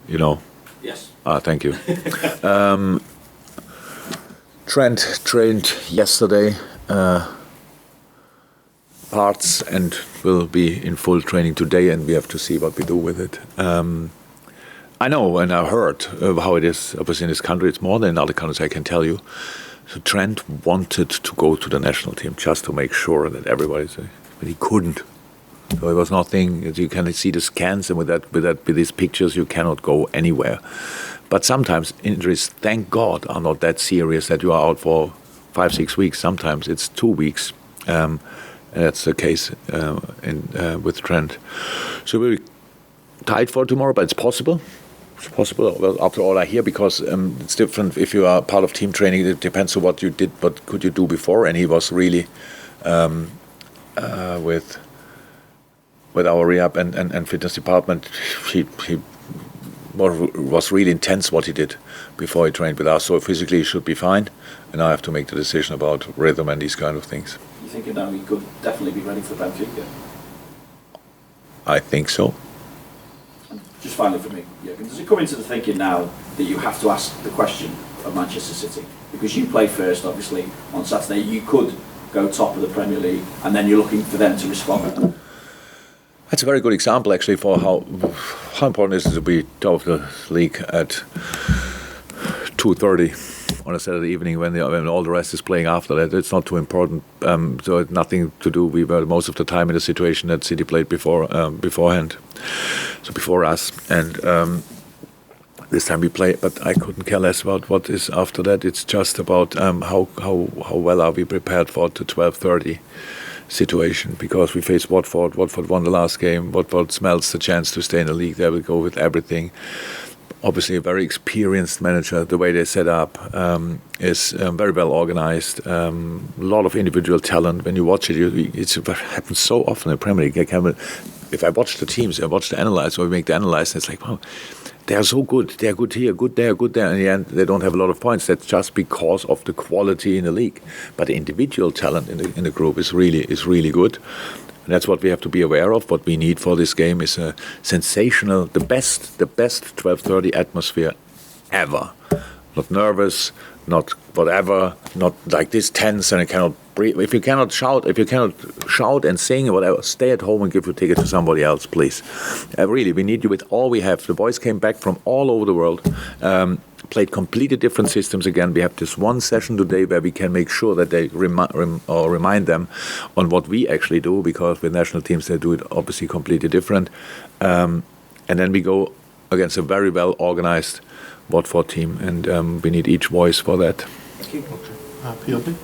you know. Yes. Thank you. Trent trained yesterday, parts, and will be in full training today, and we have to see what we do with it. I know, and I heard how it is. Obviously, in this country, it's more than in other countries, I can tell you. So Trent wanted to go to the national team just to make sure that everybody's, but he couldn't. So it was nothing. You can see the scans, and with these pictures, you cannot go anywhere. But sometimes injuries, thank God, are not that serious that you are out for 5-6 weeks. Sometimes it's 2 weeks. And that's the case with Trent. So we're tight for tomorrow, but it's possible. It's possible. Well, after all I hear, because it's different if you are part of team training. It depends on what you did, what could you do before. And he was really with our rehab and fitness department. He was really intense what he did before he trained with us. So physically he should be fine. And I have to make the decision about rhythm and these kind of things. You think now he could definitely be ready for the Benfica? I think so. Just finally for me, Jurgen, does it come into the thinking now that you have to ask the question of Manchester City? Because you play first, obviously, on Saturday. You could go top of the Premier League, and then you're looking for them to respond. That's a very good example, actually, for how important it is to be top of the league at 2:30 on a Saturday evening when all the rest is playing after that. It's not too important. So it's nothing to do. We were most of the time in the situation that City played beforehand, so before us. And this time we play, but I couldn't care less about what is after that. It's just about how well are we prepared for the 12:30 situation, because we face Watford. Watford won the last game. Watford smells the chance to stay in the league. They will go with everything. Obviously, a very experienced manager. The way they set up is very well organized. A lot of individual talent. When you watch it, it happens so often in the Premier League. If I watch the teams, I watch the analysis, or we make the analysis, it's like, wow, they are so good. They are good here, good there, good there. In the end, they don't have a lot of points. That's just because of the quality in the league. But the individual talent in the group is really good. And that's what we have to be aware of. What we need for this game is a sensational, the best 12:30 atmosphere ever. Not nervous, not whatever, not like this tense and I cannot breathe. If you cannot shout and sing or whatever, stay at home and give your ticket to somebody else, please. Really, we need you with all we have. The boys came back from all over the world, played completely different systems again. We have this one session today where we can make sure that they remind them on what we actually do, because with national teams they do it obviously completely different. And then we go against a very well organized Watford team, and we need each voice for that. Thank you. PLP?